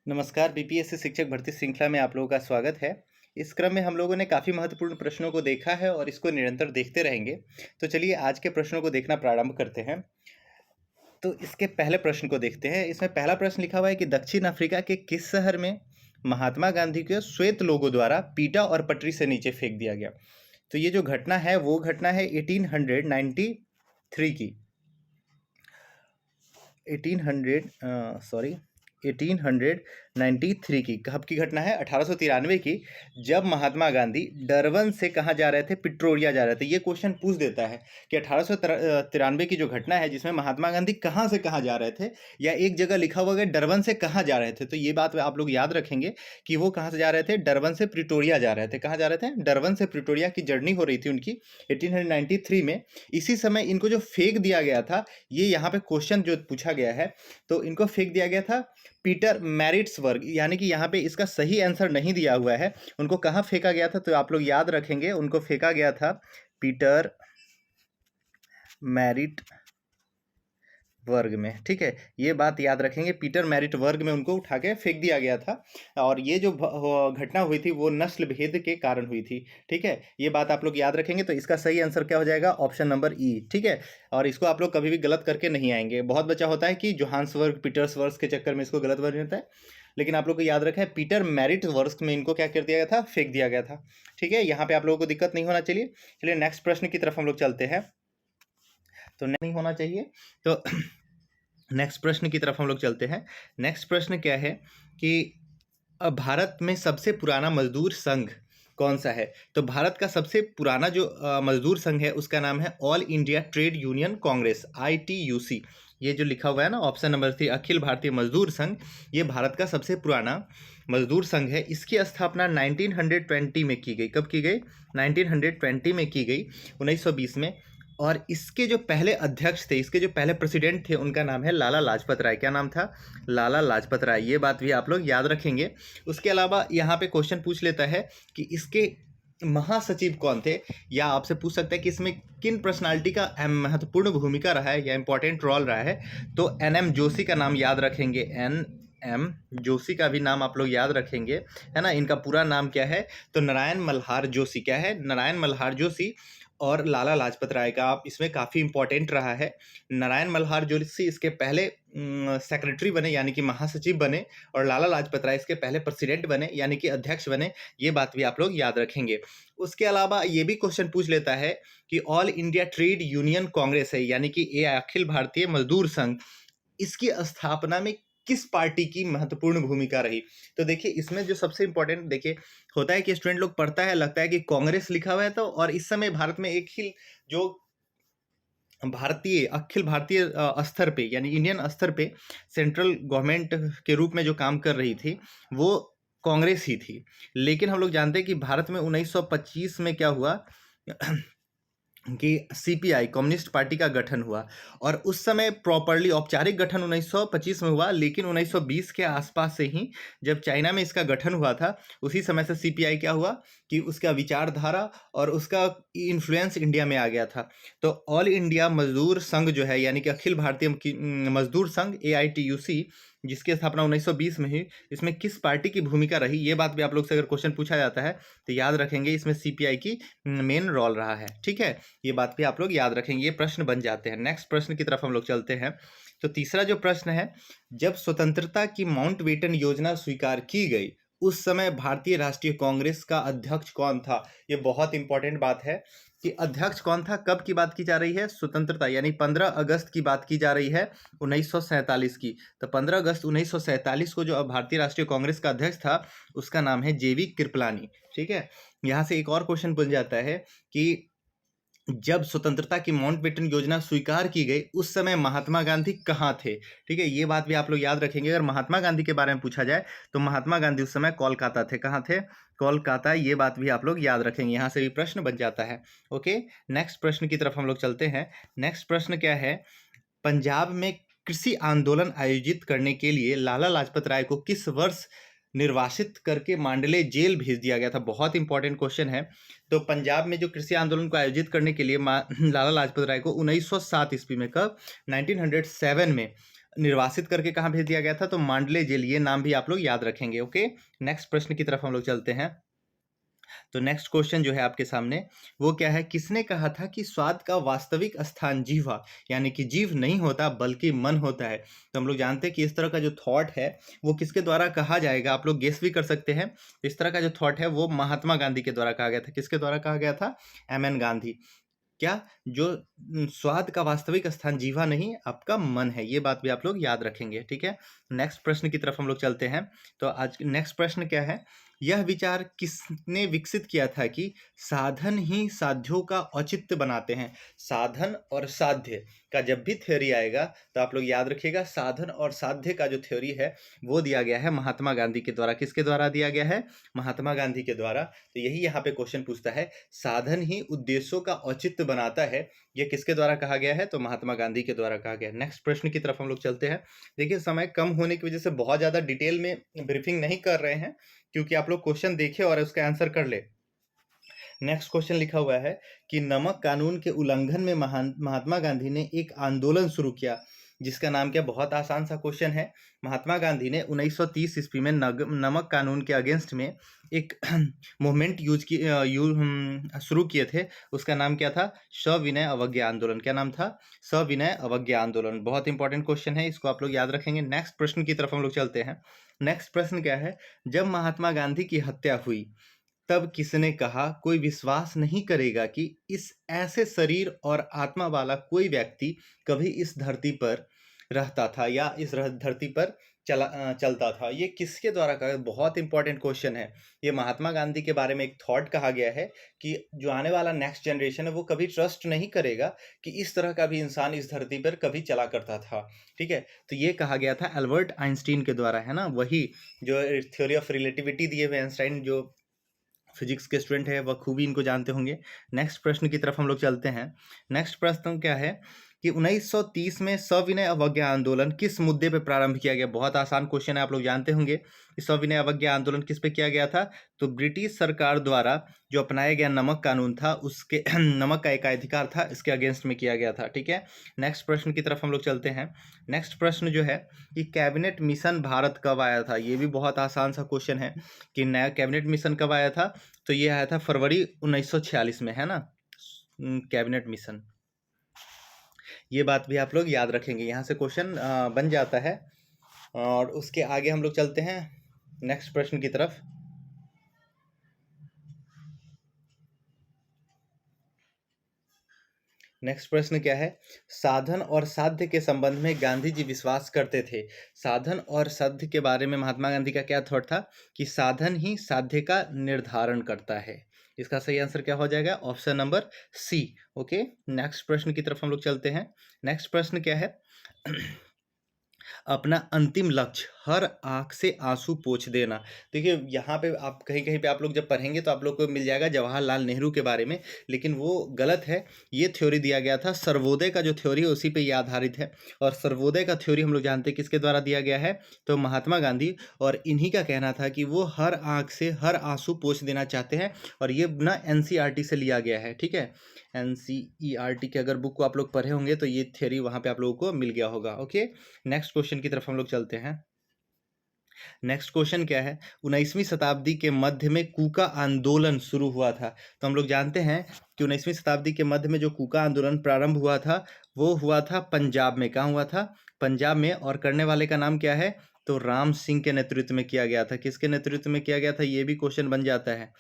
नमस्कार, बीपीएससी शिक्षक भर्ती श्रृंखला में आप लोगों का स्वागत है। इस क्रम में हम लोगों ने काफ़ी महत्वपूर्ण प्रश्नों को देखा है और इसको निरंतर देखते रहेंगे। तो चलिए आज के प्रश्नों को देखना प्रारंभ करते हैं। तो इसके पहले प्रश्न को देखते हैं। इसमें पहला प्रश्न लिखा हुआ है कि दक्षिण अफ्रीका के किस शहर में महात्मा गांधी को श्वेत लोगों द्वारा पीटा और पटरी से नीचे फेंक दिया गया? तो ये जो घटना है वो घटना है 1893 की। 1893 की कब की घटना है? 1893 की, जब महात्मा गांधी डरबन से कहाँ जा रहे थे? पिट्रोरिया जा रहे थे। ये क्वेश्चन पूछ देता है कि 1893 की जो घटना है जिसमें महात्मा गांधी कहाँ से कहाँ जा रहे थे, या एक जगह लिखा हुआ है डरबन से कहाँ जा रहे थे। तो ये बात आप लोग याद रखेंगे कि वो कहाँ से जा रहे थे? डरबन से प्रिटोरिया जा रहे थे। कहाँ जा रहे थे? डरबन से प्रिटोरिया की जर्नी हो रही थी उनकी 1893 में। इसी समय इनको जो फेंक दिया गया था, ये यहाँ पे क्वेश्चन जो पूछा गया है, तो इनको फेंक दिया गया था पीटर मैरिट्सबर्ग, यानी कि यहाँ पे इसका सही आंसर नहीं दिया हुआ है। उनको कहाँ फेंका गया था? तो आप लोग याद रखेंगे, उनको फेंका गया था पीटर मैरिट वर्ग में। ठीक है, ये बात याद रखेंगे, पीटर मैरिट वर्ग में उनको उठा के फेंक दिया गया था। और ये जो घटना हुई थी वो नस्ल भेद के कारण हुई थी। ठीक है, ये बात आप लोग याद रखेंगे। तो इसका सही आंसर क्या हो जाएगा? ऑप्शन नंबर ई। ठीक है, और इसको आप लोग कभी भी गलत करके नहीं आएंगे। बहुत बच्चा होता है कि जोहान्सबर्ग पीटर्सबर्ग के चक्कर में इसको गलत बन जाता है, लेकिन आप लोग को याद रखें पीटर मैरिट वर्ग में इनको क्या कर दिया गया था? फेंक दिया गया था। ठीक है, यहाँ पे आप लोगों को दिक्कत नहीं होना चाहिए। चलिए नेक्स्ट प्रश्न की तरफ हम लोग चलते हैं। तो नहीं होना चाहिए। तो नेक्स्ट प्रश्न की तरफ हम लोग चलते हैं। नेक्स्ट प्रश्न क्या है कि भारत में सबसे पुराना मजदूर संघ कौन सा है? तो भारत का सबसे पुराना जो मजदूर संघ है उसका नाम है all India trade union Congress, ITUC। ये जो लिखा हुआ है ना ऑप्शन नंबर 3, अखिल भारतीय मजदूर संघ, ये भारत का सबसे पुराना मजदूर संघ है। इसकी स्थापना 1920 में की गई। कब की गई? 1920 में की गई, 1920 में। और इसके जो पहले अध्यक्ष थे, इसके जो पहले प्रेसिडेंट थे, उनका नाम है लाला लाजपत राय। क्या नाम था? लाला लाजपत राय। ये बात भी आप लोग याद रखेंगे। उसके अलावा यहाँ पे क्वेश्चन पूछ लेता है कि इसके महासचिव कौन थे, या आपसे पूछ सकता है कि इसमें किन पर्सनालिटी का महत्वपूर्ण भूमिका रहा है या इंपॉर्टेंट रोल रहा है। तो NM जोशी का नाम याद रखेंगे, NM जोशी का भी नाम आप लोग याद रखेंगे, है ना। इनका पूरा नाम क्या है? तो नारायण मल्हार जोशी। क्या है? नारायण मल्हार जोशी। और लाला लाजपत राय का आप इसमें काफ़ी इंपॉर्टेंट रहा है। नारायण मल्हार जोशी इसके पहले सेक्रेटरी बने, यानी कि महासचिव बने, और लाला लाजपत राय इसके पहले प्रेसिडेंट बने, यानी कि अध्यक्ष बने। ये बात भी आप लोग याद रखेंगे। उसके अलावा ये भी क्वेश्चन पूछ लेता है कि all India trade union Congress है, यानी कि ये अखिल भारतीय मजदूर संघ, इसकी स्थापना में किस पार्टी की महत्वपूर्ण भूमिका रही? तो देखिए इसमें जो सबसे इंपॉर्टेंट देखिए होता है कि स्टूडेंट लोग पढ़ता है, लगता है कि कांग्रेस लिखा हुआ है, तो और इस समय भारत में एक ही जो भारतीय अखिल भारतीय स्तर पे, यानी इंडियन स्तर पे सेंट्रल गवर्नमेंट के रूप में जो काम कर रही थी वो कांग्रेस ही थी। लेकिन हम लोग जानते हैं कि भारत में 1925 में क्या हुआ कि CPI कम्युनिस्ट पार्टी का गठन हुआ, और उस समय प्रॉपरली औपचारिक गठन 1925 में हुआ, लेकिन 1920 के आसपास से ही जब चाइना में इसका गठन हुआ था, उसी समय से CPI क्या हुआ कि उसका विचारधारा और उसका इन्फ्लुएंस इंडिया में आ गया था। तो ऑल इंडिया मजदूर संघ जो है, यानी कि अखिल भारतीय मजदूर संघ AITUC, जिसकी स्थापना 1920 में हुई, इसमें किस पार्टी की भूमिका रही? ये बात भी आप लोग से अगर क्वेश्चन पूछा जाता है तो याद रखेंगे, इसमें CPI की मेन रोल रहा है। ठीक है, ये बात भी आप लोग याद रखेंगे, ये प्रश्न बन जाते हैं। नेक्स्ट प्रश्न की तरफ हम लोग चलते हैं। तो तीसरा जो प्रश्न है, जब स्वतंत्रता की माउंटबेटन योजना स्वीकार की गई उस समय भारतीय राष्ट्रीय कांग्रेस का अध्यक्ष कौन था? ये बहुत इंपॉर्टेंट बात है कि अध्यक्ष कौन था। कब की बात की जा रही है? स्वतंत्रता, यानी 15 अगस्त की बात की जा रही है 1947 की। तो 15 अगस्त 1947 को जो भारतीय राष्ट्रीय कांग्रेस का अध्यक्ष था उसका नाम है JV कृपलानी। ठीक है, यहाँ से एक और क्वेश्चन बन जाता है कि जब स्वतंत्रता की माउंटबेटन योजना स्वीकार की गई उस समय महात्मा गांधी कहाँ थे? ठीक है, ये बात भी आप लोग याद रखेंगे। अगर महात्मा गांधी के बारे में पूछा जाए तो महात्मा गांधी उस समय कोलकाता थे। कहाँ थे? कोलकाता। ये बात भी आप लोग याद रखेंगे, यहाँ से भी प्रश्न बन जाता है। ओके, नेक्स्ट प्रश्न की तरफ हम लोग चलते हैं। नेक्स्ट प्रश्न क्या है? पंजाब में कृषि आंदोलन आयोजित करने के लिए लाला लाजपत राय को किस वर्ष निर्वासित करके मांडले जेल भेज दिया गया था? बहुत इंपॉर्टेंट क्वेश्चन है। तो पंजाब में जो कृषि आंदोलन को आयोजित करने के लिए लाला लाजपत राय को 1907 ईस्वी में, कब? 1907 में निर्वासित करके कहाँ भेज दिया गया था? तो मांडले जेल, ये नाम भी आप लोग याद रखेंगे। ओके, नेक्स्ट प्रश्न की तरफ हम लोग चलते हैं। तो नेक्स्ट क्वेश्चन जो है आपके सामने वो क्या है? किसने कहा था कि स्वाद का वास्तविक स्थान जीवा, यानी कि जीव नहीं होता बल्कि मन होता है? तो हम लोग जानते हैं कि इस तरह का जो थॉट है वो किसके द्वारा कहा जाएगा, आप लोग गेस भी कर सकते हैं। इस तरह का जो थॉट है वो महात्मा गांधी के द्वारा कहा गया था। किसके द्वारा कहा गया था? एम.एन. गांधी। क्या? जो स्वाद का वास्तविक स्थान जीवा नहीं, आपका मन है। ये बात भी आप लोग याद रखेंगे, ठीक है। नेक्स्ट प्रश्न की तरफ हम लोग चलते हैं। तो आज नेक्स्ट प्रश्न क्या है? यह विचार किसने विकसित किया था कि साधन ही साध्यों का औचित्य बनाते हैं? साधन और साध्य का जब भी थ्योरी आएगा तो आप लोग याद रखिएगा, साधन और साध्य का जो थ्योरी है वो दिया गया है महात्मा गांधी के द्वारा। किसके द्वारा दिया गया है? महात्मा गांधी के द्वारा। तो यही यहाँ पे क्वेश्चन पूछता है, साधन ही उद्देश्यों का औचित्य बनाता है, ये किसके द्वारा कहा गया है? तो महात्मा गांधी के द्वारा कहा गया। नेक्स्ट प्रश्न की तरफ हम लोग चलते हैं। देखिए, समय कम होने की वजह से बहुत ज़्यादा डिटेल में ब्रीफिंग नहीं कर रहे हैं, क्योंकि आप लोग क्वेश्चन देखे और उसका आंसर कर ले। नेक्स्ट क्वेश्चन लिखा हुआ है कि नमक कानून के उल्लंघन में महात्मा गांधी ने एक आंदोलन शुरू किया, जिसका नाम क्या? बहुत आसान सा क्वेश्चन है। महात्मा गांधी ने 1930 ईस्वी में नमक कानून के अगेंस्ट में एक मूवमेंट शुरू किए थे। उसका नाम क्या था? सविनय अवज्ञा आंदोलन। क्या नाम था? सविनय अवज्ञा आंदोलन। बहुत इंपॉर्टेंट क्वेश्चन है, इसको आप लोग याद रखेंगे। नेक्स्ट प्रश्न की तरफ हम लोग चलते हैं। नेक्स्ट प्रश्न क्या है? जब महात्मा गांधी की हत्या हुई तब किसने कहा, कोई विश्वास नहीं करेगा कि इस ऐसे शरीर और आत्मा वाला कोई व्यक्ति कभी इस धरती पर रहता था या इस धरती पर चलता था? ये किसके द्वारा कहा? बहुत इंपॉर्टेंट क्वेश्चन है। ये महात्मा गांधी के बारे में एक थॉट कहा गया है कि जो आने वाला नेक्स्ट जनरेशन है वो कभी ट्रस्ट नहीं करेगा कि इस तरह का भी इंसान इस धरती पर कभी चला करता था, ठीक है। तो ये कहा गया था एल्बर्ट आइंस्टीन के द्वारा, है ना। वही जो थ्योरी ऑफ रिलेटिविटी दिए हुए आइंस्टाइन, जो फिजिक्स के स्टूडेंट है वह खूबी इनको जानते होंगे। नेक्स्ट प्रश्न की तरफ हम लोग चलते हैं। नेक्स्ट प्रश्न क्या है कि 1930 में सविनय अवज्ञा आंदोलन किस मुद्दे पर प्रारंभ किया गया? बहुत आसान क्वेश्चन है, आप लोग जानते होंगे कि सविनय अवज्ञा आंदोलन किस पे किया गया था? तो ब्रिटिश सरकार द्वारा जो अपनाया गया नमक कानून था उसके नमक का एक अधिकार था, इसके अगेंस्ट में किया गया था, ठीक है। नेक्स्ट प्रश्न की तरफ हम लोग चलते हैं। नेक्स्ट प्रश्न जो है कि कैबिनेट मिशन भारत कब आया था? ये भी बहुत आसान सा क्वेश्चन है कि नया कैबिनेट मिशन कब आया था? तो ये आया था फरवरी 1946 में, है ना, कैबिनेट मिशन। ये बात भी आप लोग याद रखेंगे, यहाँ से क्वेश्चन बन जाता है। और उसके आगे हम लोग चलते हैं नेक्स्ट प्रश्न की तरफ। नेक्स्ट प्रश्न क्या है? साधन और साध्य के संबंध में गांधी जी विश्वास करते थे। साधन और साध्य के बारे में महात्मा गांधी का क्या थॉट था? कि साधन ही साध्य का निर्धारण करता है। इसका सही आंसर क्या हो जाएगा? Option number C. Okay, next प्रश्न की तरफ हम लोग चलते हैं। नेक्स्ट प्रश्न क्या है? अपना अंतिम लक्ष्य हर आंख से आंसू पोंछ देना। देखिए, यहाँ पे आप कहीं कहीं पे आप लोग जब पढ़ेंगे तो आप लोग को मिल जाएगा जवाहरलाल नेहरू के बारे में, लेकिन वो गलत है। ये थ्योरी दिया गया था सर्वोदय का जो थ्योरी है उसी पे ये आधारित है। और सर्वोदय का थ्योरी हम लोग जानते हैं किसके द्वारा दिया गया है? तो महात्मा गांधी। और इन्हीं का कहना था कि वो हर आंख से हर आंसू पोंछ देना चाहते हैं। और ये ना एनसीईआरटी से लिया गया है, ठीक है। एनसीईआरटी के अगर बुक को आप लोग पढ़े होंगे तो ये थ्योरी वहाँ पे आप लोगों को मिल गया होगा। ओके, नेक्स्ट क्वेश्चन की तरफ हम लोग चलते हैं। नेक्स्ट क्वेश्चन क्या है? 19वीं शताब्दी के मध्य में कूका आंदोलन शुरू हुआ था। तो हम लोग जानते हैं कि 19वीं शताब्दी के मध्य में जो कूका आंदोलन प्रारंभ हुआ था वो हुआ था पंजाब में। कहाँ हुआ था? पंजाब में। और करने वाले का नाम क्या है? तो राम सिंह के नेतृत्व में किया गया था। किसके नेतृत्व में किया गया था? ये भी क्वेश्चन बन जाता है।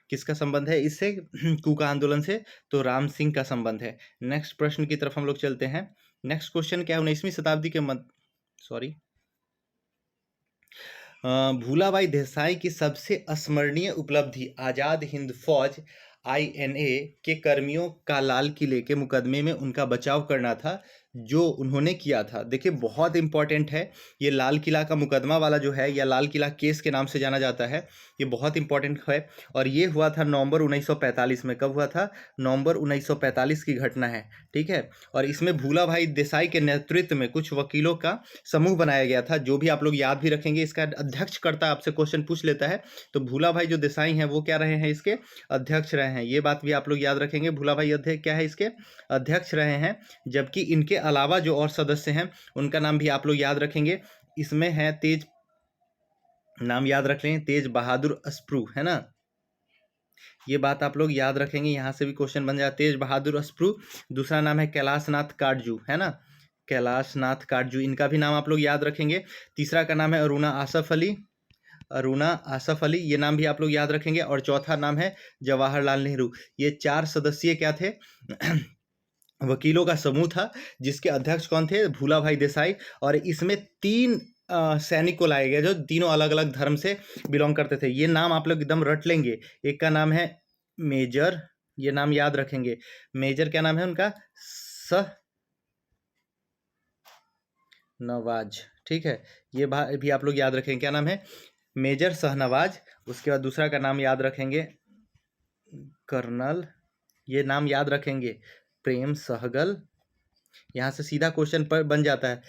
किसका संबंध है इससे, कूका आंदोलन से? तो राम सिंह का संबंध है। नेक्स्ट प्रश्न की तरफ हम लोग चलते हैं। नेक्स्ट क्वेश्चन क्या है? 19वीं शताब्दी के भूलाबाई देसाई की सबसे स्मरणीय उपलब्धि आज़ाद हिंद फौज INA के कर्मियों का लाल किले के मुकदमे में उनका बचाव करना था, जो उन्होंने किया था। देखिए, बहुत इंपॉर्टेंट है ये लाल किला का मुकदमा वाला जो है, या लाल किला केस के नाम से जाना जाता है। ये बहुत इंपॉर्टेंट है और ये हुआ था नवंबर 1945 में। कब हुआ था? नवंबर 1945 की घटना है, ठीक है। और इसमें भूलाभाई देसाई के नेतृत्व में कुछ वकीलों का समूह बनाया गया था, जो भी आप लोग याद भी रखेंगे। इसका अध्यक्षकर्ता आपसे क्वेश्चन पूछ लेता है तो भूलाभाई जो देसाई हैं वो क्या रहे हैं? इसके अध्यक्ष रहे हैं। ये बात भी आप लोग याद रखेंगे। भूलाभाई अध्यक्ष क्या है? इसके अध्यक्ष रहे हैं। जबकि इनके अलावा जो और सदस्य हैं उनका नाम भी आप लोग याद रखेंगे। इसमें है तेज, नाम याद रख लें, तेज बहादुर अस्प्रू, है ना, ये बात आप लोग याद रखेंगे, यहाँ से भी क्वेश्चन बन जाए। तेज बहादुर अस्प्रू। दूसरा नाम है कैलाश नाथ काटजू, है ना, कैलाश नाथ काटजू, इनका भी नाम आप लोग याद रखेंगे। तीसरा का नाम है अरुणा आसफ अली, अरुणा आसफ अली, ये नाम भी आप लोग याद रखेंगे। और चौथा नाम है जवाहरलाल नेहरू। ये 4 सदस्यीय क्या थे वकीलों का समूह था, जिसके अध्यक्ष कौन थे, भूला भाई देसाई। और इसमें 3 सैनिक को लाए गए जो तीनों अलग अलग धर्म से बिलोंग करते थे। ये नाम आप लोग एकदम रट लेंगे। एक का नाम है मेजर, ये नाम याद रखेंगे, मेजर क्या नाम है उनका, नवाज, ठीक है, ये भी आप लोग याद रखेंगे, क्या नाम है, मेजर शाहनवाज। उसके बाद दूसरा का नाम याद रखेंगे कर्नल, ये नाम याद रखेंगे प्रेम सहगल। यहाँ से सीधा क्वेश्चन पर बन जाता है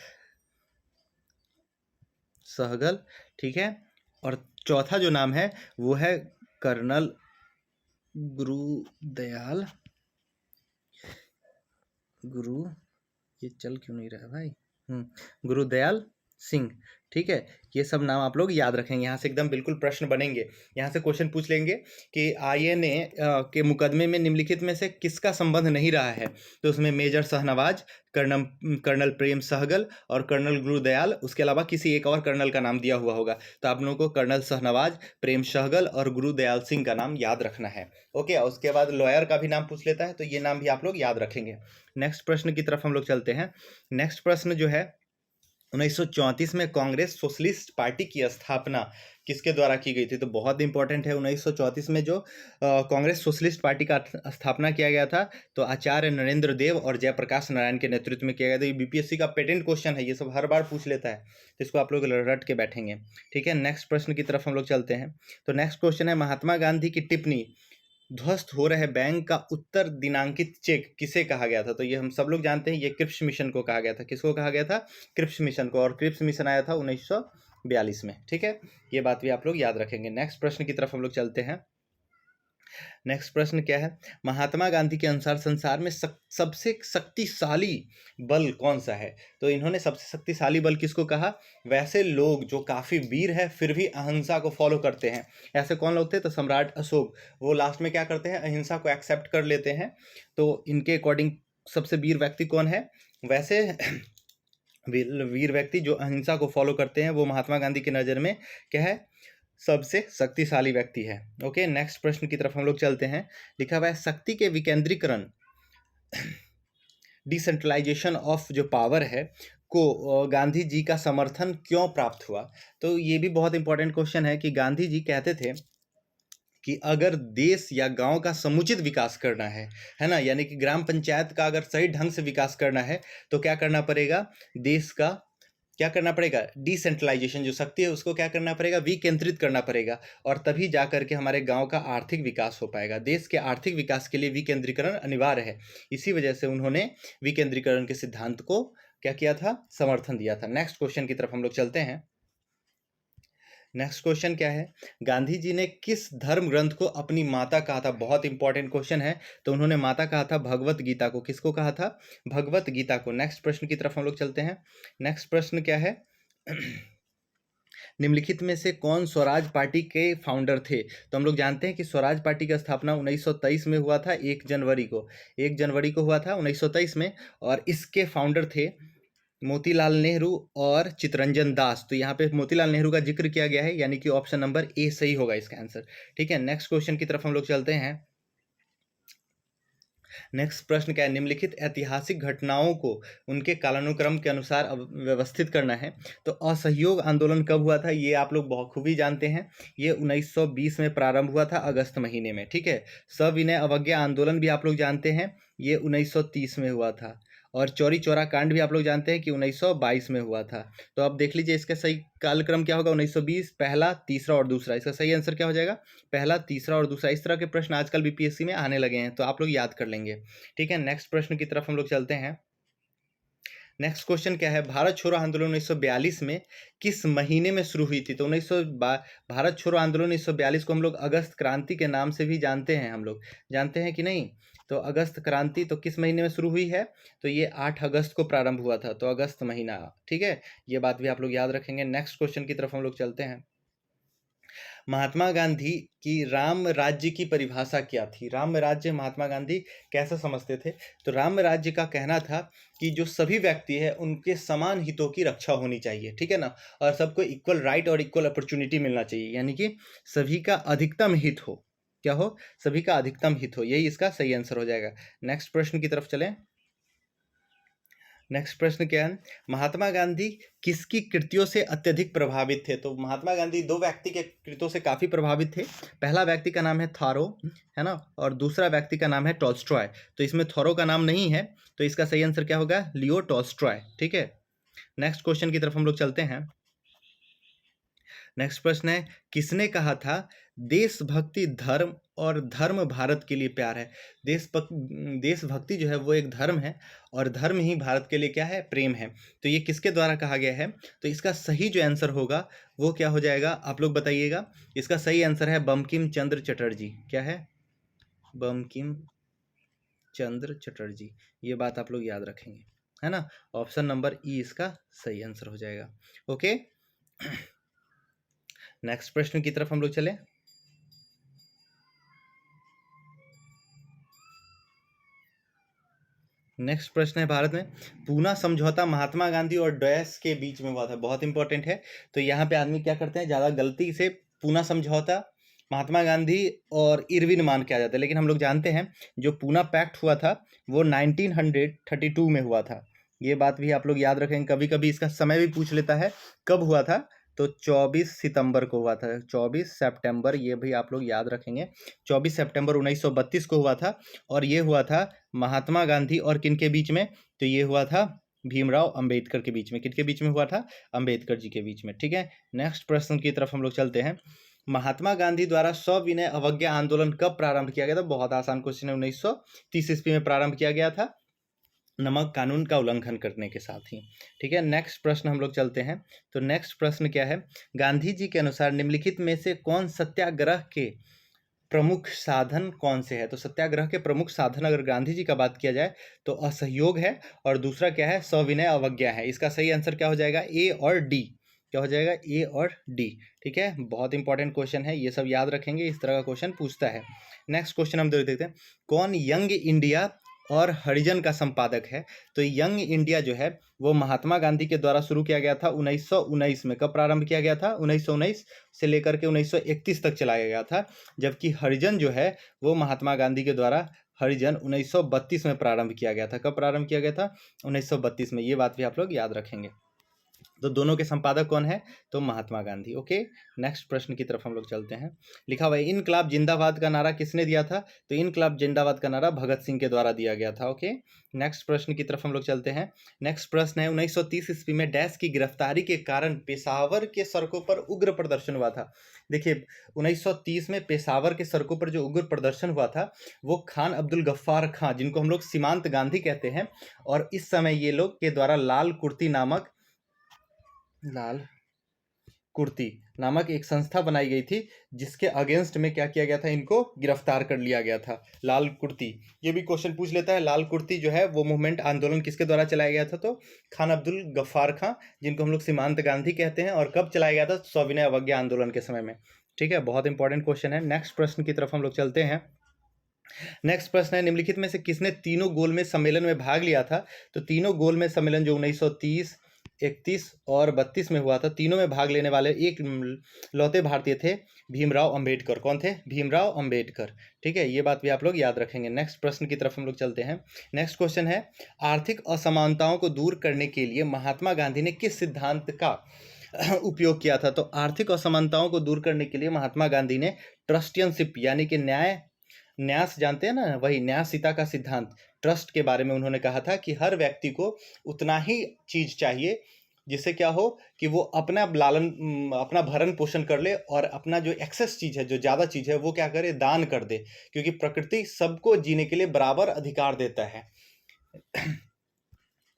सहगल, ठीक है। और चौथा जो नाम है वो है कर्नल गुरुदयाल, गुरु, ये चल क्यों नहीं रहा है भाई, गुरुदयाल सिंह, ठीक है। ये सब नाम आप लोग याद रखेंगे, यहाँ से एकदम बिल्कुल प्रश्न बनेंगे। यहाँ से क्वेश्चन पूछ लेंगे कि आईएनए के मुकदमे में निम्नलिखित में से किसका संबंध नहीं रहा है, तो उसमें मेजर शाहनवाज, कर्नल प्रेम सहगल और कर्नल गुरुदयाल, उसके अलावा किसी एक और कर्नल का नाम दिया हुआ होगा। तो आप लोगों को कर्नल शाहनवाज, प्रेम सहगल और गुरुदयाल सिंह का नाम याद रखना है। ओके, और उसके बाद लॉयर का भी नाम पूछ लेता है, तो ये नाम भी आप लोग याद रखेंगे। नेक्स्ट प्रश्न की तरफ हम लोग चलते हैं। नेक्स्ट प्रश्न जो है, 1934 में कांग्रेस सोशलिस्ट पार्टी की स्थापना किसके द्वारा की गई थी, तो बहुत इंपॉर्टेंट है। 1934 में जो कांग्रेस सोशलिस्ट पार्टी का स्थापना किया गया था, तो आचार्य नरेंद्र देव और जयप्रकाश नारायण के नेतृत्व में किया गया था। ये बीपीएससी का पेटेंट क्वेश्चन है, ये सब हर बार पूछ लेता है, तो इसको आप लोग रट के बैठेंगे, ठीक है। नेक्स्ट प्रश्न की तरफ हम लोग चलते हैं। तो नेक्स्ट क्वेश्चन है, महात्मा गांधी की टिप्पणी ध्वस्त हो रहे बैंक का उत्तर दिनांकित चेक किसे कहा गया था, तो ये हम सब लोग जानते हैं, ये क्रिप्स मिशन को कहा गया था। किसको कहा गया था, क्रिप्स मिशन को, और क्रिप्स मिशन आया था 1942 में, ठीक है। ये बात भी आप लोग याद रखेंगे। नेक्स्ट प्रश्न की तरफ हम लोग चलते हैं। नेक्स्ट प्रश्न क्या है, महात्मा गांधी के अनुसार संसार में सबसे शक्तिशाली बल कौन सा है, तो इन्होंने सबसे शक्तिशाली बल किसको कहा, वैसे लोग जो काफ़ी वीर है फिर भी अहिंसा को फॉलो करते हैं, ऐसे कौन लोग थे, तो सम्राट अशोक, वो लास्ट में क्या करते हैं, अहिंसा को एक्सेप्ट कर लेते हैं। तो इनके अकॉर्डिंग सबसे वीर व्यक्ति कौन है, वैसे वीर व्यक्ति जो अहिंसा को फॉलो करते हैं वो महात्मा गांधी की नज़र में क्या है, सबसे शक्तिशाली व्यक्ति है। ओके, नेक्स्ट प्रश्न की तरफ हम लोग चलते हैं। लिखा हुआ है, शक्ति के विकेंद्रीकरण डिसेंट्रलाइजेशन ऑफ जो पावर है को गांधी जी का समर्थन क्यों प्राप्त हुआ, तो ये भी बहुत इंपॉर्टेंट क्वेश्चन है कि गांधी जी कहते थे कि अगर देश या गांव का समुचित विकास करना है ना, यानी कि ग्राम पंचायत का अगर सही ढंग से विकास करना है तो क्या करना पड़ेगा, देश का क्या करना पड़ेगा, डिसेंट्रलाइजेशन जो शक्ति है उसको क्या करना पड़ेगा, विकेंद्रित करना पड़ेगा, और तभी जा करके हमारे गांव का आर्थिक विकास हो पाएगा। देश के आर्थिक विकास के लिए विकेंद्रीकरण अनिवार्य है, इसी वजह से उन्होंने विकेंद्रीकरण के सिद्धांत को क्या किया था, समर्थन दिया था। नेक्स्ट क्वेश्चन की तरफ हम लोग चलते हैं। नेक्स्ट क्वेश्चन क्या है, गांधी जी ने किस धर्म ग्रंथ को अपनी माता कहा था, बहुत इंपॉर्टेंट क्वेश्चन है। तो उन्होंने माता कहा था भगवत गीता को, किसको कहा था, भगवत गीता को। नेक्स्ट प्रश्न की तरफ हम लोग चलते हैं। नेक्स्ट प्रश्न क्या है, निम्नलिखित में से कौन स्वराज पार्टी के फाउंडर थे, तो हम लोग जानते हैं कि स्वराज पार्टी का स्थापना 1923 में हुआ था, 1 जनवरी को हुआ था 1923 में, और इसके फाउंडर थे मोतीलाल नेहरू और चितरंजन दास। तो यहाँ पे मोतीलाल नेहरू का जिक्र किया गया है, यानी कि ऑप्शन नंबर ए सही होगा इसका आंसर, ठीक है। नेक्स्ट क्वेश्चन की तरफ हम लोग चलते हैं। नेक्स्ट प्रश्न क्या है, निम्नलिखित ऐतिहासिक घटनाओं को उनके कालानुक्रम के अनुसार व्यवस्थित करना है। तो असहयोग आंदोलन कब हुआ था, ये आप लोग बखूबी जानते हैं, ये 1920 में प्रारंभ हुआ था, अगस्त महीने में, ठीक है। सविनय अवज्ञा आंदोलन भी आप लोग जानते हैं, ये 1930 में हुआ था, और चौरी चौरा कांड भी आप लोग जानते हैं कि 1922 में हुआ था। तो अब देख लीजिए इसका सही कालक्रम क्या होगा, 1920 पहला, तीसरा और दूसरा, इसका सही आंसर क्या हो जाएगा, पहला, तीसरा और दूसरा। इस तरह के प्रश्न आजकल बीपीएससी में आने लगे हैं, तो आप लोग याद कर लेंगे, ठीक है। नेक्स्ट प्रश्न की तरफ हम लोग चलते हैं। नेक्स्ट क्वेश्चन क्या है, भारत छोड़ो आंदोलन 1942 में किस महीने में शुरू हुई थी? तो भारत छोड़ो आंदोलन 1942 को हम लोग अगस्त क्रांति के नाम से भी जानते हैं, हम लोग जानते हैं कि नहीं? तो अगस्त क्रांति तो किस महीने में शुरू हुई है? तो ये 8 अगस्त को प्रारंभ हुआ था, तो अगस्त महीना, ठीक है, ये बात भी आप लोग याद रखेंगे। नेक्स्ट क्वेश्चन की तरफ हम लोग चलते हैं। महात्मा गांधी की राम राज्य की परिभाषा क्या थी? राम राज्य महात्मा गांधी कैसे समझते थे? तो राम राज्य का कहना था कि जो सभी व्यक्ति है उनके समान हितों की रक्षा होनी चाहिए, ठीक है ना, और सबको इक्वल राइट और इक्वल अपॉर्चुनिटी मिलना चाहिए, यानी कि सभी का अधिकतम हित हो। क्या हो? सभी का अधिकतम हित हो, यही इसका सही आंसर हो जाएगा। नेक्स्ट प्रश्न की तरफ चलें। नेक्स्ट प्रश्न क्या है, महात्मा गांधी किसकी कृतियों से अत्यधिक प्रभावित थे? तो महात्मा गांधी दो व्यक्ति के कृतियों से काफी प्रभावित थे। पहला व्यक्ति का नाम है थारो, है ना, और दूसरा व्यक्ति का नाम है टॉल्स्टॉय। तो इसमें थारो का नाम नहीं है, तो इसका सही आंसर क्या होगा? लियो टॉल्स्टॉय, ठीक है। नेक्स्ट क्वेश्चन की तरफ हम लोग चलते हैं। नेक्स्ट प्रश्न है, किसने कहा था देशभक्ति धर्म और धर्म भारत के लिए प्यार है? देशभक्ति जो है वो एक धर्म है और धर्म ही भारत के लिए क्या है? प्रेम है। तो ये किसके द्वारा कहा गया है? तो इसका सही जो आंसर होगा वो क्या हो जाएगा, आप लोग बताइएगा। इसका सही आंसर है बंकिम चंद्र चटर्जी। क्या है? बंकिम चंद्र चटर्जी। ये बात आप लोग याद रखेंगे, है ना। ऑप्शन नंबर ई इसका सही आंसर हो जाएगा। ओके, नेक्स्ट प्रश्न की तरफ हम लोग चले। नेक्स्ट प्रश्न है, भारत में पूना समझौता महात्मा गांधी और डैश के बीच में हुआ था। बहुत इंपॉर्टेंट है। तो यहाँ पे आदमी क्या करते हैं, ज़्यादा गलती से पूना समझौता महात्मा गांधी और इरविन मान के आ जाते हैं, लेकिन हम लोग जानते हैं जो पूना पैक्ट हुआ था वो 1932 में हुआ था। ये बात भी आप लोग याद रखेंगे। कभी कभी इसका समय भी पूछ लेता है, कब हुआ था? तो 24 सितंबर को हुआ था, 24 सितंबर, ये भी आप लोग याद रखेंगे। 24 सितंबर 1932 को हुआ था, और ये हुआ था महात्मा गांधी और किन के बीच में? तो ये हुआ था भीमराव अंबेडकर के बीच में। किनके बीच में हुआ था? अंबेडकर जी के बीच में, ठीक है। नेक्स्ट प्रश्न की तरफ हम लोग चलते हैं। महात्मा गांधी द्वारा सविनय अवज्ञा आंदोलन कब प्रारंभ किया गया था? बहुत आसान क्वेश्चन है। 1930 ईस्वी में प्रारंभ किया गया था, नमक कानून का उल्लंघन करने के साथ ही, ठीक है। नेक्स्ट प्रश्न हम लोग चलते हैं। तो नेक्स्ट प्रश्न क्या है, गांधी जी के अनुसार निम्नलिखित में से कौन सत्याग्रह के प्रमुख साधन कौन से है? तो सत्याग्रह के प्रमुख साधन अगर गांधी जी का बात किया जाए तो असहयोग है, और दूसरा क्या है? सविनय अवज्ञा है। इसका सही आंसर क्या हो जाएगा? ए और डी। क्या हो जाएगा? ए और डी, ठीक है। बहुत इंपॉर्टेंट क्वेश्चन है, ये सब याद रखेंगे, इस तरह का क्वेश्चन पूछता है। नेक्स्ट क्वेश्चन हम देखते हैं, कौन यंग इंडिया और हरिजन का संपादक है? तो यंग इंडिया जो है वो महात्मा गांधी के द्वारा शुरू किया गया था 1919 में। कब प्रारंभ किया गया था? 1919 से लेकर के 1931 तक चलाया गया था। जबकि हरिजन जो है वो महात्मा गांधी के द्वारा हरिजन 1932 में प्रारंभ किया गया था। कब प्रारंभ किया गया था? 1932 में। ये बात भी आप लोग याद रखेंगे। तो दोनों के संपादक कौन है? तो महात्मा गांधी। ओके, नेक्स्ट प्रश्न की तरफ हम लोग चलते हैं। लिखा हुआ है, इनकलाब जिंदाबाद का नारा किसने दिया था? तो इनकलाब जिंदाबाद का नारा भगत सिंह के द्वारा दिया गया था। ओके, नेक्स्ट प्रश्न की तरफ हम लोग चलते हैं। नेक्स्ट प्रश्न है, 1930 ईस्वी में डैश की गिरफ्तारी के कारण पेशावर के सड़कों पर उग्र प्रदर्शन हुआ था। देखिए, 1930 में पेशावर के सड़कों पर जो उग्र प्रदर्शन हुआ था वो खान अब्दुल गफ्फार खां, जिनको हम लोग सीमांत गांधी कहते हैं, और इस समय ये लोग के द्वारा लाल कुर्ती नामक एक संस्था बनाई गई थी, जिसके अगेंस्ट में क्या किया गया था? इनको गिरफ्तार कर लिया गया था। लाल कुर्ती, ये भी क्वेश्चन पूछ लेता है। लाल कुर्ती जो है वो मूवमेंट आंदोलन किसके द्वारा चलाया गया था? तो खान अब्दुल गफ्फार खां, जिनको हम लोग सीमांत गांधी कहते हैं। और कब चलाया गया था? सविनय अवज्ञा आंदोलन के समय में, ठीक है। बहुत इंपॉर्टेंट क्वेश्चन है। नेक्स्ट प्रश्न की तरफ हम लोग चलते हैं। नेक्स्ट प्रश्न है, निम्नलिखित में से किसने तीनों गोलमेज सम्मेलन में भाग लिया था? तो तीनों गोलमेज सम्मेलन जो 1930, 31 और 32 में हुआ था, तीनों में भाग लेने वाले एक लौते भारतीय थे, भीमराव अंबेडकर। कौन थे? भीमराव अंबेडकर, ठीक है। ये बात भी आप लोग याद रखेंगे। नेक्स्ट प्रश्न की तरफ हम लोग चलते हैं। नेक्स्ट क्वेश्चन है, आर्थिक असमानताओं को दूर करने के लिए महात्मा गांधी ने किस सिद्धांत का उपयोग किया था? तो आर्थिक असमानताओं को दूर करने के लिए महात्मा गांधी ने ट्रस्टियनशिप, यानी कि न्यास जानते हैं ना, वही न्यासीता का सिद्धांत, ट्रस्ट के बारे में उन्होंने कहा था कि हर व्यक्ति को उतना ही चीज चाहिए, जिससे क्या हो कि वो अपना अपना भरण पोषण कर ले, और अपना जो एक्सेस चीज है, जो ज्यादा चीज है, वो क्या करे? दान कर दे, क्योंकि प्रकृति सबको जीने के लिए बराबर अधिकार देता है।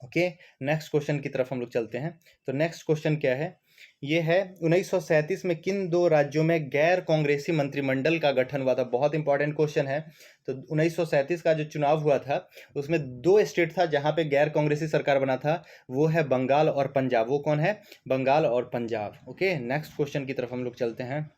ओके, नेक्स्ट क्वेश्चन की तरफ हम लोग चलते हैं। तो नेक्स्ट क्वेश्चन क्या है, ये है 1937 में किन दो राज्यों में गैर कांग्रेसी मंत्रिमंडल का गठन हुआ था। बहुत इंपॉर्टेंट क्वेश्चन है। तो 1937 का जो चुनाव हुआ था उसमें दो स्टेट था जहां पे गैर कांग्रेसी सरकार बना था, वो है बंगाल और पंजाब। वो कौन है? बंगाल और पंजाब। ओके, नेक्स्ट क्वेश्चन की तरफ हम लोग चलते हैं।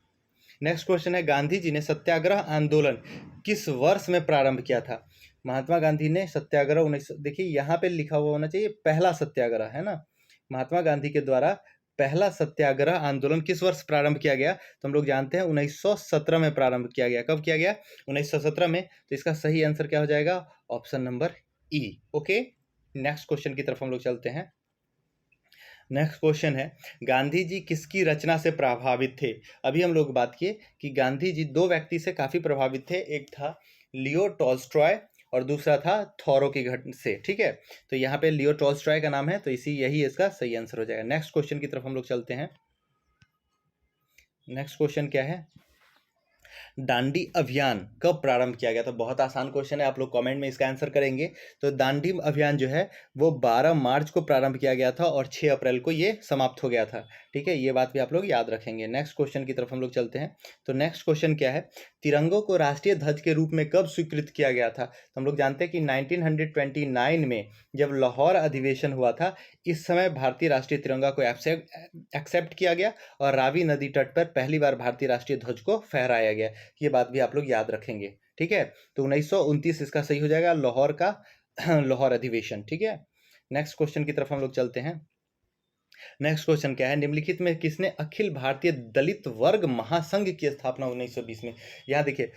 नेक्स्ट क्वेश्चन है, गांधी जी ने सत्याग्रह आंदोलन किस वर्ष में प्रारंभ किया था? महात्मा गांधी ने सत्याग्रह 19, देखिए यहाँ पे लिखा हुआ होना चाहिए पहला सत्याग्रह, है ना। महात्मा गांधी के द्वारा पहला सत्याग्रह आंदोलन किस वर्ष प्रारंभ किया गया? तो हम लोग जानते हैं 1917 में प्रारंभ किया गया। कब किया गया? 1917 में। तो इसका सही आंसर क्या हो जाएगा? ऑप्शन नंबर ई। ओके, नेक्स्ट क्वेश्चन की तरफ हम लोग चलते हैं। नेक्स्ट क्वेश्चन है, गांधी जी किसकी रचना से प्रभावित थे? अभी हम लोग बात किए कि गांधी जी दो व्यक्ति से काफी प्रभावित थे, एक था लियो टॉल्स्टॉय और दूसरा था थॉरो की घटना से। ठीक है, तो यहाँ पे लियो टॉल्स्टॉय का नाम है, तो यही इसका सही आंसर हो जाएगा। नेक्स्ट क्वेश्चन की तरफ हम लोग चलते हैं। नेक्स्ट क्वेश्चन क्या है, दांडी अभियान कब प्रारंभ किया गया था? बहुत आसान क्वेश्चन है, आप लोग कमेंट में इसका आंसर करेंगे। तो दांडी अभियान जो है वो 12 मार्च को प्रारंभ किया गया था और 6 अप्रैल को ये समाप्त हो गया था। ठीक है, ये बात भी आप लोग याद रखेंगे। नेक्स्ट क्वेश्चन की तरफ हम लोग चलते हैं। तो नेक्स्ट क्वेश्चन क्या है, तिरंगों को राष्ट्रीय ध्वज के रूप में कब स्वीकृत किया गया था? तो हम लोग जानते हैं कि 1929 में जब लाहौर अधिवेशन हुआ था, इस समय भारतीय राष्ट्रीय तिरंगा को एक्सेप्ट किया गया और रावी नदी तट पर पहली बार भारतीय राष्ट्रीय ध्वज को फहराया गया। ये बात भी आप लोग याद रखेंगे। ठीक है, तो 1929 इसका सही हो जाएगा, लाहौर का लाहौर अधिवेशन। ठीक है, नेक्स्ट क्वेश्चन की तरफ हम लोग चलते हैं। नेक्स्ट क्वेश्चन क्या है, निम्नलिखित में किसने अखिल भारतीय दलित वर्ग महासंघ की स्थापना 1920 में? यहाँ देखिए,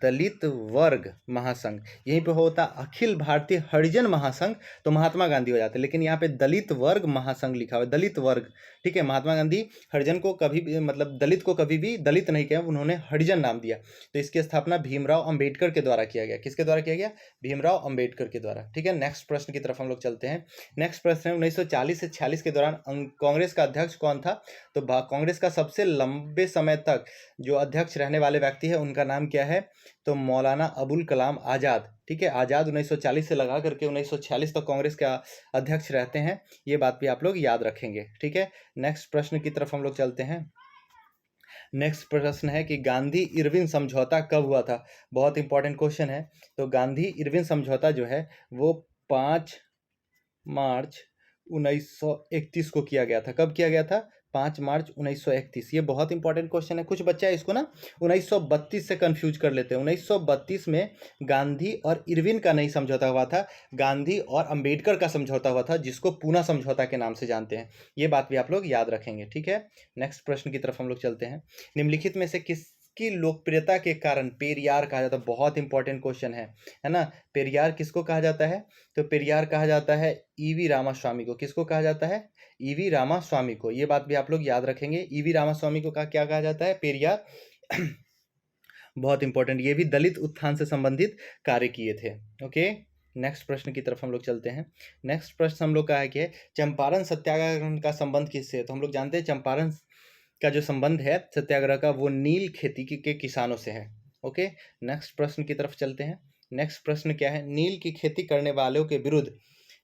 दलित वर्ग महासंघ, यहीं पे होता अखिल भारतीय हरिजन महासंघ, तो महात्मा गांधी हो जाते, लेकिन यहाँ पे दलित वर्ग महासंघ लिखा हुआ है, दलित वर्ग। ठीक है, महात्मा गांधी हरिजन को कभी भी, मतलब दलित को कभी भी दलित नहीं कहा, उन्होंने हरिजन नाम दिया। तो इसकी स्थापना भीमराव अंबेडकर के द्वारा किया गया। किसके द्वारा किया गया? भीमराव अंबेडकर के द्वारा। ठीक है, नेक्स्ट प्रश्न की तरफ हम लोग चलते हैं। नेक्स्ट प्रश्न है, 1940 से 46 के दौरान कांग्रेस का अध्यक्ष कौन था? तो कांग्रेस का सबसे लंबे समय तक जो अध्यक्ष रहने वाले व्यक्ति है उनका नाम क्या है? तो मौलाना अबुल कलाम आज़ाद। ठीक है, आज़ाद 1940 से लगा करके 1946 तक कांग्रेस का अध्यक्ष रहते हैं। ये बात भी आप लोग याद रखेंगे। ठीक है, नेक्स्ट प्रश्न की तरफ हम लोग चलते हैं। नेक्स्ट प्रश्न है कि गांधी इरविन समझौता कब हुआ था? बहुत इंपॉर्टेंट क्वेश्चन है। तो गांधी इरविन समझौता जो है वो 5 मार्च 1931 को किया गया था। कब किया गया था? 5 मार्च 1931। ये बहुत इंपॉर्टेंट क्वेश्चन है। कुछ बच्चा इसको ना 1932 से कंफ्यूज कर लेते हैं। 1932 में गांधी और इरविन का नहीं समझौता हुआ था, गांधी और अंबेडकर का समझौता हुआ था, जिसको पूना समझौता के नाम से जानते हैं। ये बात भी आप लोग याद रखेंगे। ठीक है, नेक्स्ट प्रश्न की तरफ हम लोग चलते हैं। निम्नलिखित में से किसकी लोकप्रियता के कारण पेरियार कहा जाता है? बहुत इंपॉर्टेंट क्वेश्चन है ना। पेरियार किसको कहा जाता है? तो पेरियार कहा जाता है ईवी रामास्वामी को। किसको कहा जाता है? ईवी रामास्वामी को। ये बात भी आप लोग याद रखेंगे। ईवी रामास्वामी को क्या कहा जाता है? पेरियार। बहुत इंपॉर्टेंट, ये भी दलित उत्थान से संबंधित कार्य किए थे। ओके, नेक्स्ट प्रश्न की तरफ हम लोग चलते हैं। नेक्स्ट प्रश्न हम लोग का है कि चंपारण सत्याग्रह का संबंध किससे है? तो हम लोग जानते हैं चंपारण का जो संबंध है सत्याग्रह का वो नील खेती के किसानों से है। ओके, नेक्स्ट प्रश्न की तरफ चलते हैं। नेक्स्ट प्रश्न क्या है, नील की खेती करने वालों के विरुद्ध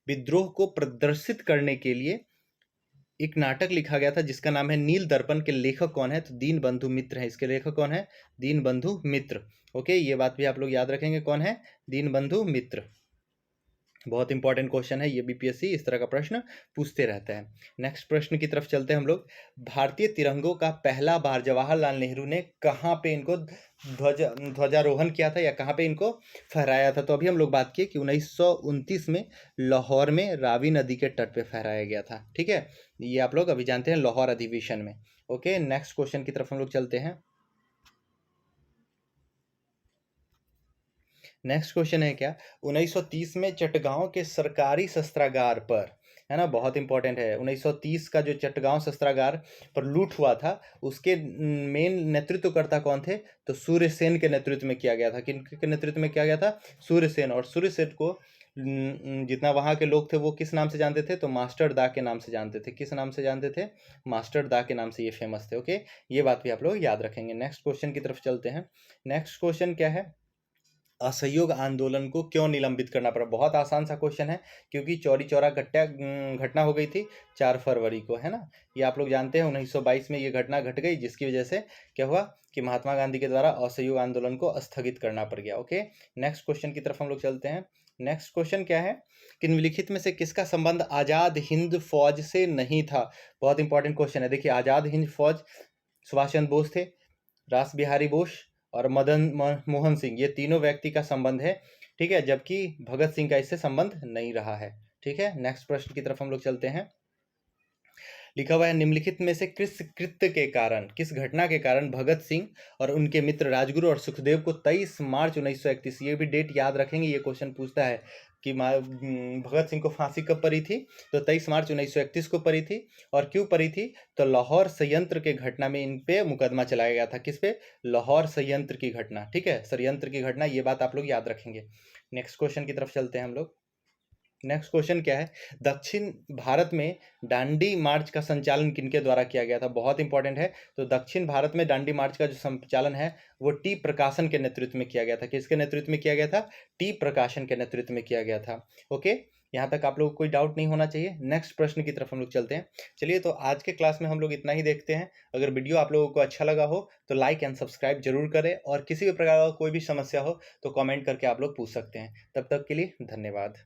विद्रोह को प्रदर्शित करने के लिए एक नाटक लिखा गया था जिसका नाम है नील दर्पण। के लेखक कौन है? तो दीन बंधु मित्र है। इसके लेखक कौन है? दीन बंधु मित्र। ओके, ये बात भी आप लोग याद रखेंगे, कौन है? दीन बंधु मित्र। बहुत इंपॉर्टेंट क्वेश्चन है, ये बीपीएससी इस तरह का प्रश्न पूछते रहता है। नेक्स्ट प्रश्न की तरफ चलते हैं हम लोग। भारतीय तिरंगों का पहला बार जवाहरलाल नेहरू ने कहाँ पे इनको ध्वजारोहण किया था या कहाँ पे इनको फहराया था? तो अभी हम लोग बात किए कि 1929 में लाहौर में रावी नदी के तट पे फहराया गया था। ठीक है, ये आप लोग अभी जानते हैं लाहौर अधिवेशन में। ओके, नेक्स्ट क्वेश्चन की तरफ हम लोग चलते हैं। नेक्स्ट क्वेश्चन है क्या, 1930 में चटगांव के सरकारी शस्त्रागार पर, है ना, बहुत इंपॉर्टेंट है, 1930 का जो चटगांव शस्त्रागार पर लूट हुआ था उसके मेन नेतृत्वकर्ता कौन थे? तो सूर्यसेन के नेतृत्व में किया गया था। किन के नेतृत्व में किया गया था? सूर्यसेन। और सूर्यसेन को जितना वहाँ के लोग थे वो किस नाम से जानते थे? तो मास्टर दा के नाम से जानते थे। किस नाम से जानते थे? मास्टर दा के नाम से ये फेमस थे। ओके, ये बात भी आप लोग याद रखेंगे। नेक्स्ट क्वेश्चन की तरफ चलते हैं। नेक्स्ट क्वेश्चन क्या है, असहयोग आंदोलन को क्यों निलंबित करना पड़ा? बहुत आसान सा क्वेश्चन है, क्योंकि चौरी चौरा घटना हो गई थी 4 फरवरी को, है ना? ये आप लोग जानते हैं 1922 में ये घटना घट गई, जिसकी वजह से क्या हुआ कि महात्मा गांधी के द्वारा असहयोग आंदोलन को स्थगित करना पड़ गया। ओके, नेक्स्ट क्वेश्चन की तरफ हम लोग चलते हैं। नेक्स्ट क्वेश्चन क्या है कि निम्नलिखित में से किसका संबंध आजाद हिंद फौज से नहीं था? बहुत इंपॉर्टेंट क्वेश्चन है। देखिए, आजाद हिंद फौज सुभाष चंद्र बोस थे, रास बिहारी बोस और मोहन सिंह, ये तीनों व्यक्ति का संबंध है, ठीक है, जबकि भगत सिंह का इससे संबंध नहीं रहा है। ठीक है, नेक्स्ट प्रश्न की तरफ हम लोग चलते हैं। लिखा हुआ है, निम्नलिखित में से किस कृत्य के कारण, किस घटना के कारण भगत सिंह और उनके मित्र राजगुरु और सुखदेव को 23 मार्च 1931, ये भी डेट याद रखेंगे, ये क्वेश्चन पूछता है कि भगत सिंह को फांसी कब पड़ी थी? तो 23 मार्च 1931 को पड़ी थी। और क्यों पड़ी थी? तो लाहौर संयंत्र के घटना में इन पे मुकदमा चलाया गया था। किस पे? लाहौर संयंत्र की घटना। ठीक है, षड्यंत्र की घटना, ये बात आप लोग याद रखेंगे। नेक्स्ट क्वेश्चन की तरफ चलते हैं हम लोग। नेक्स्ट क्वेश्चन क्या है? दक्षिण भारत में डांडी मार्च का संचालन किनके द्वारा किया गया था? बहुत इंपॉर्टेंट है। तो दक्षिण भारत में डांडी मार्च का जो संचालन है वो टी प्रकाशन के नेतृत्व में किया गया था। किसके नेतृत्व में किया गया था? टी प्रकाशन के नेतृत्व में किया गया था। ओके, यहाँ तक आप लोगों को कोई डाउट नहीं होना चाहिए। नेक्स्ट प्रश्न की तरफ हम लोग चलते हैं। चलिए, तो आज के क्लास में हम लोग इतना ही देखते हैं। अगर वीडियो आप लोगों को अच्छा लगा हो तो लाइक एंड सब्सक्राइब जरूर करें, और किसी भी प्रकार का कोई भी समस्या हो तो कमेंट करके आप लोग पूछ सकते हैं। तब तक के लिए धन्यवाद।